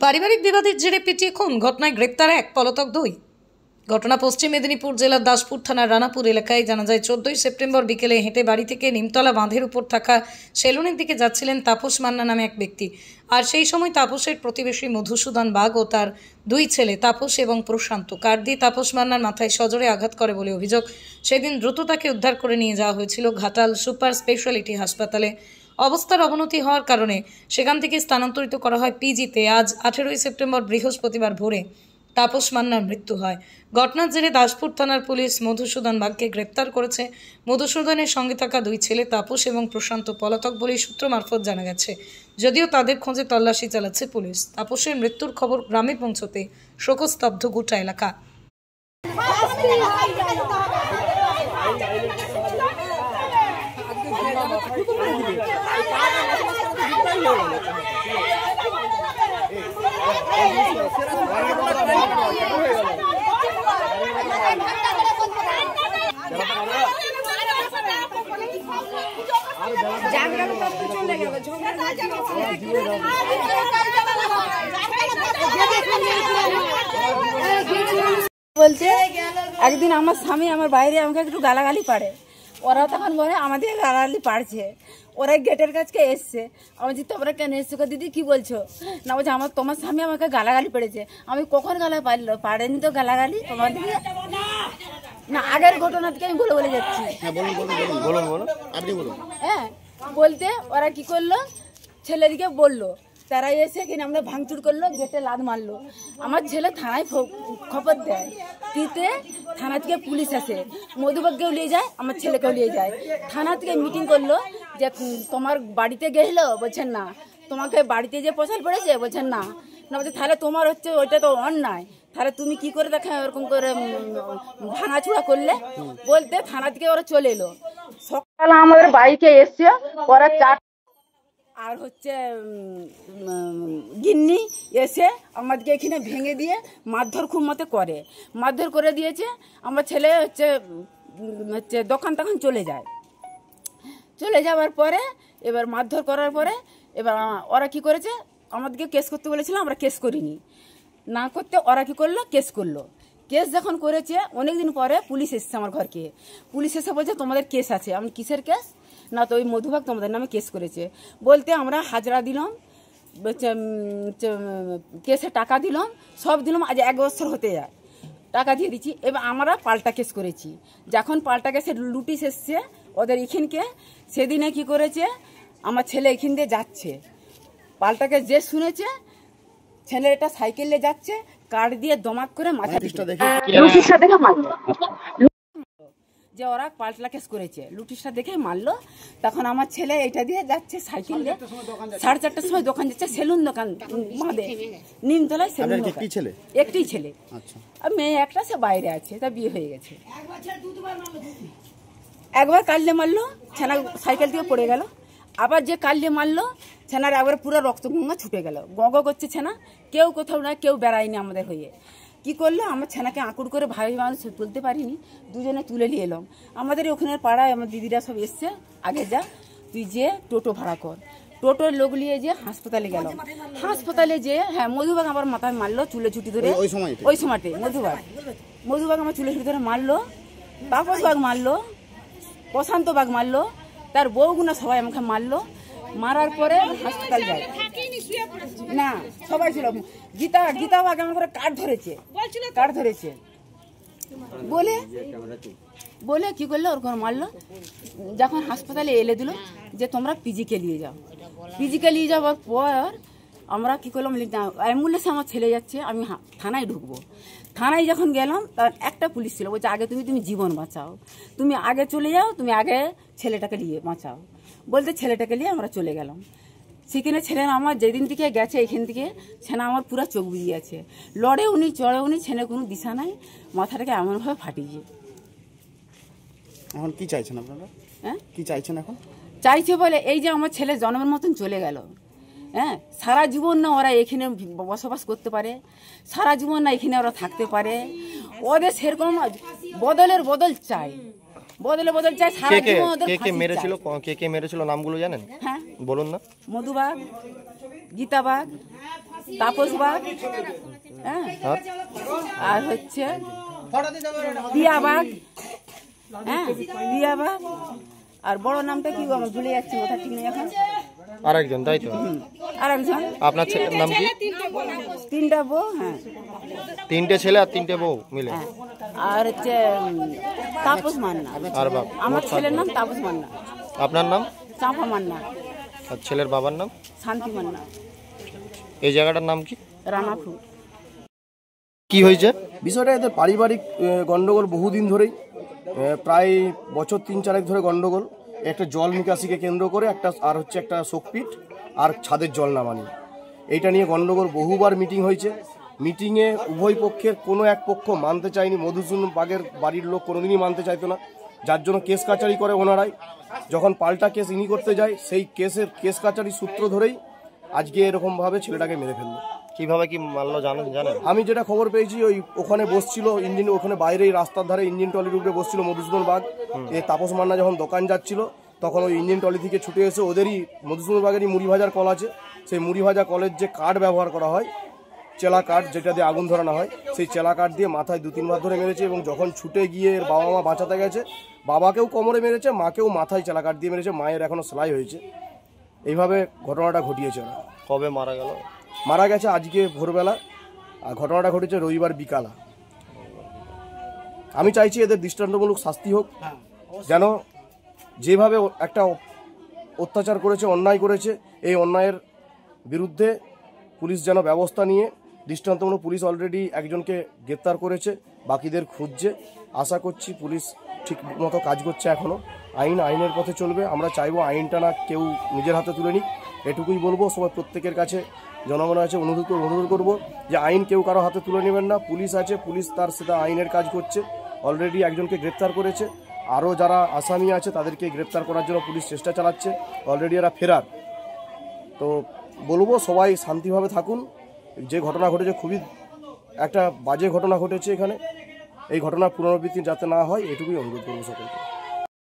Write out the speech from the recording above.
পারিবারিক বিবাদের জেরে পিটিয়ে খুন, ঘটনায় গ্রেপ্তার এক, পলাতক দুই। ঘটনা পশ্চিম মেদিনীপুর জেলার দাসপুর থানার রানাপুর এলাকায়। জানা যায় 14ই সেপ্টেম্বর বিকেলে হেঁটে বাড়ি থেকে নিমতলা বাঁধের উপর থাকা সেলুনের দিকে যাচ্ছিলেন তাপস মান্না নামে এক ব্যক্তি। আর সেই সময় তাপসের প্রতিবেশী মধুসূদন বাগ ও তার দুই ছেলে তাপস এবং প্রশান্ত কাঠ দিয়ে তাপস মান্নার মাথায় সজোরে আঘাত করে বলে অভিযোগ। সেদিন দ্রুত তাকে উদ্ধার করে নিয়ে যাওয়া হয়েছিল ঘাটাল সুপার স্পেশালিটি হাসপাতালে। অবস্থার অবনতি হওয়ার কারণে সেখান থেকে স্থানান্তরিত করা হয় পিজিতে। আজ 18ই সেপ্টেম্বর বৃহস্পতিবার ভোরে তাপস মান্নার মৃত্যু হয়। ঘটনার জেরে দাসপুর থানার পুলিশ মধুসূদন বাগকে গ্রেপ্তার করেছে। মধুসূদনের সঙ্গে থাকা দুই ছেলে তাপস এবং প্রশান্ত পলাতক বলে সূত্র মারফত জানা গেছে। যদিও তাদের খোঁজে তল্লাশি চালাচ্ছে পুলিশ। তাপসের মৃত্যুর খবর গ্রামে পৌঁছতে শোকস্তব্ধ গোটা এলাকা। বলছে একদিন আমার স্বামী আমার বাইরে আমাকে একটু গালাগালি পারে, ওরাও তখন বলে আমাদের গালাগালি পাড়ছে। ওরা গেটের কাছে এসছে, আমি বলছি তোমরা কেন এসছো দিদি কি বলছো? না বলছে তোমার স্বামী আমাকে গালাগালি পেড়েছে। আমি কখন গালা পারেনি তো গালাগালি তোমার দিকে না, আগের ঘটনা থেকে আমি বলে যাচ্ছি। হ্যাঁ বলতে ওরা কি করলো, ছেলেদিকে বললো, তারা এসে কিনা আমরা ভাঙচুর করলো, গেটে লাদ মারলো। আমার ছেলে থানায় খবর দেয়, দিতে থানা থেকে পুলিশ আসে, মধুবাগকেও নিয়ে যায়, আমার ছেলেকেও নিয়ে যায়। থানা থেকে মিটিং করলো যে তোমার বাড়িতে গেলো, বলছেন না। তোমাকে বাড়িতে যে পোশাল পড়েছে, বলছেন না। না বলছে তাহলে তোমার হচ্ছে ওইটা তো অন্যায়, তাহলে তুমি কি করে দেখা এরকম করে ভাঙাচুরা করলে? বলতে থানা থেকে ওরা চলে এলো। সকালে আমাদের বাইকে এসছে ওরা আর হচ্ছে গিন্নি এসে আমাদেরকে এখানে ভেঙে দিয়ে মারধর খুব মতে করে, মারধর করে দিয়েছে। আমার ছেলে হচ্ছে দোকান তখন চলে যায়। চলে যাওয়ার পরে এবার মারধর করার পরে এবার ওরা কি করেছে, আমাদেরকে কেস করতে বলেছিল, আমরা কেস করিনি। না করতে ওরা কি করলো, কেস করলো। কেস যখন করেছে অনেকদিন পরে পুলিশ এসেছে আমার ঘরকে। পুলিশ এসে বলছে তোমাদের কেস আছে। আমি কিসের কেস? না তো ওই মধুবাগ তোমাদের নামে কেস করেছে। বলতে আমরা হাজরা দিলাম, কেসে টাকা দিলাম, সব দিলাম। আজ 1 বছর হতে যায়, টাকা দিয়ে দিচ্ছি। এবার আমরা পাল্টা কেস করেছি। যখন পাল্টা কেসের নোটিশ এসছে ওদের এখানকে, সেদিনে কি করেছে, আমার ছেলে এখান দিয়ে যাচ্ছে, পাল্টা কেস যে শুনেছে, ছেলে এটা সাইকেলে যাচ্ছে, কাঠ দিয়ে দমাক করে মাথা লুটিশটা দেখে মারলো। যে ওরা পাল্টা কেস করেছে, লুটিশটা দেখে মারলো। তখন আমার ছেলে এটা দিয়ে যাচ্ছে সাইকেল দিয়ে, 4:30টার সময় দোকান যাচ্ছে, সেলুন দোকান বাঁধে নিমতলায় সেলুন দোকান। একটি ছেলে, আর মেয়ে একটা, সে বাইরে আছে, তার বিয়ে হয়ে গেছে। একবার কাল্লে মারলো, ছানা সাইকেল থেকে পড়ে গেল। আবার যে কাল্লে মারলো, ছানার একবার পুরো রক্তগঙ্গা ছুটে গেল, গঙ্গ করছে ছানা। কেউ কোথাও না, কেউ বেড়ায়নি আমাদের হয়ে। কি করলো, আমার ছানাকে আঁকুড় করে ভাই মানুষ তুলতে পারিনি, দুজনে তুলে নিয়ে এলাম। আমাদের ওখানে পাড়ায় আমার দিদিরা সব এসছে, আগে যা তুই যে টোটো ভাড়া কর। টোটোর লোক নিয়ে যে হাসপাতালে গেলাম। হাসপাতালে যে হ্যাঁ মধুবাগ আমার মাথায় মারলো, চুলে ছুটি ধরে। ওই সময়তে মধুবাগ আমার চুলে ছুটি ধরে মারলো, তাপস বাগ মারলো, প্রশান্ত বাগ মারলো, তার বউগুনা সবাই আমাকে মারলো। মারার পরে হাসপাতাল যায় না, সবাই ছিল। গীতা বাগ আমার করে কাঠ ধরেছে বলে কি করলো, ওর ঘরে মারলো। যখন হাসপাতালে এলে দিল যে তোমরা পিজিকে নিয়ে যাও। পিজিকে নিয়ে যাওয়ার পর আমরা কি করলাম, অ্যাম্বুলেন্সে আমার ছেলে যাচ্ছে, আমি থানায় ঢুকবো। থানায় যখন গেলাম, তখন একটা পুলিশ ছিল, বলছে আগে তুমি জীবন বাঁচাও, তুমি আগে চলে যাও, তুমি আগে ছেলেটাকে নিয়ে বাঁচাও। বলতে ছেলেটাকে নিয়ে আমরা চলে গেলাম। সেখানে ছেলে আমার যেদিন থেকে গেছে এখান থেকে, ছেলে আমার পুরো চোখ বুঝিয়ে আছে, লড়েও নি চড়েও নি, ছেলে কোনো দিশা নাই, মাথাটাকে এমনভাবে ফাটিয়েছে। এখন কি চাইছেন আপনারা? হ্যাঁ কি চাইছেন এখন? চাইছে বলে এই যে আমার ছেলে জন্মের মতন চলে গেল। হ্যাঁ সারা জীবন না ওরা এখানে বসবাস করতে পারে, সারা জীবন না এখানে ওরা থাকতে পারে। ওদের সেরকম বদল চাই। বদলে বদলে চাই সারা কে কে জীবন ওদের কে কে ফাঁসি মেরেছিল চাই। কে কে মেরেছিল নামগুলো জানেন? হ্যাঁ, বলুন না। মধুবাগ, গীতাবাগ, তাপসবাগ, হ্যাঁ, আর হচ্ছে পিয়াবাগ, হ্যাঁ পিয়াবাগ, আর বড় নামটা কি আমি ভুলে যাচ্ছি, ওটা ঠিক নেই এখন। আরেকজন, তাই তো? আর একজন। আপনার ছেলের নাম কি? তিনটা বউ, হ্যাঁ। তিনটে ছেলে আর তিনটে বউ মিলে? হ্যাঁ। আর হচ্ছে তাপস মান্না। আর বাপ? আমার ছেলের নাম তাপস মান্না। আপনার নাম? চাঁপা মান্না। আর ছেলের বাবার নাম? শান্তি মান্না। এই জায়গাটার নাম কি? রানাপুর। কি হয়েছে বিষয়টা? এদের পারিবারিক গন্ডগোল বহুদিন ধরেই, প্রায় বছর 3-4 ধরে গন্ডগোল। একটা জল নিকাশিকে কেন্দ্র করে আর হচ্ছে একটা শোকপিট আর ছাদের জল নামানি, এইটা নিয়ে গন্ডগোল বহুবার মিটিং হয়েছে। মিটিংয়ে উভয় পক্ষের কোনো এক পক্ষ মানতে চায়নি। মধুসূদন বাগের বাড়ির লোক কোনোদিনই মানতে চাইতো না, যার জন্য কেস কাচারি করে ওনারাই। যখন পাল্টা কেস ইনি করতে যায়, সেই কেস কাচারির সূত্র ধরেই আজকে এরকমভাবে ছেলেটাকে মেরে ফেললো। কিভাবে কি মারলো জানেন? আমি যেটা খবর পেয়েছি, ওখানে বসছিল ইঞ্জিন, ওখানে বাইরে রাস্তার ধারে ইঞ্জিন টলির উপরে বসছিল মধুসূদন বাগ। এই তাপস মান্না যখন দোকান যাচ্ছিল, তখন ওই ইঞ্জিন টলি থেকে ছুটে এসে ওদেরই মধুসূদন বাগেরই মুড়ি ভাজার কল আছে, সেই মুড়ি ভাজা কলের যে কাঠ ব্যবহার করা হয়, চেলা কাঠ, যেটা দিয়ে আগুন ধরানো হয়, সেই চেলা কাঠ দিয়ে মাথায় 2-3 বার ধরে মেরেছে। এবং যখন ছুটে গিয়ে এর বাবা মা বাঁচাতে গেছে, বাবাকেও কোমরে মেরেছে, মাকেও মাথায় চেলা কাঠ দিয়ে মেরেছে, মায়ের এখনো সেলাই হয়েছে। এইভাবে ঘটনাটা ঘটিয়েছে ওরা। কবে মারা গেল? মারা গেছে আজকে ভোরবেলা, আর ঘটনাটা ঘটেছে রবিবার বিকালা। আমি চাইছি এদের দৃষ্টান্তমূলক শাস্তি হোক, যেন যেভাবে একটা অত্যাচার করেছে, অন্যায় করেছে, এই অন্যায়ের বিরুদ্ধে পুলিশ যেন ব্যবস্থা নিয়ে দৃষ্টান্তমূলক। পুলিশ অলরেডি একজনকে গ্রেপ্তার করেছে, বাকিদের খুঁজছে। আশা করছি পুলিশ ঠিক মতো কাজ করছে এখনও। আইনের পথে চলবে। আমরা চাইবো আইনটা না কেউ নিজের হাতে তুলে নিক, এটুকুই বলবো। সবাই প্রত্যেকের কাছে জনগণের কাছে অনুরোধ করবো যে আইন কেউ কারো হাতে তুলে নেবেন না। পুলিশ আছে, পুলিশ তার সেটা আইনের কাজ করছে। অলরেডি একজনকে গ্রেপ্তার করেছে, আরও যারা আসামি আছে তাদেরকে গ্রেপ্তার করার জন্য পুলিশ চেষ্টা চালাচ্ছে। অলরেডি এরা ফেরার। তো বলবো সবাই শান্তিভাবে থাকুন। যে ঘটনা ঘটেছে খুবই একটা বাজে ঘটনা ঘটেছে এখানে, এই ঘটনার পুনরাবৃত্তি যাতে না হয় এটুকুই অনুরোধ করবো সকলকে।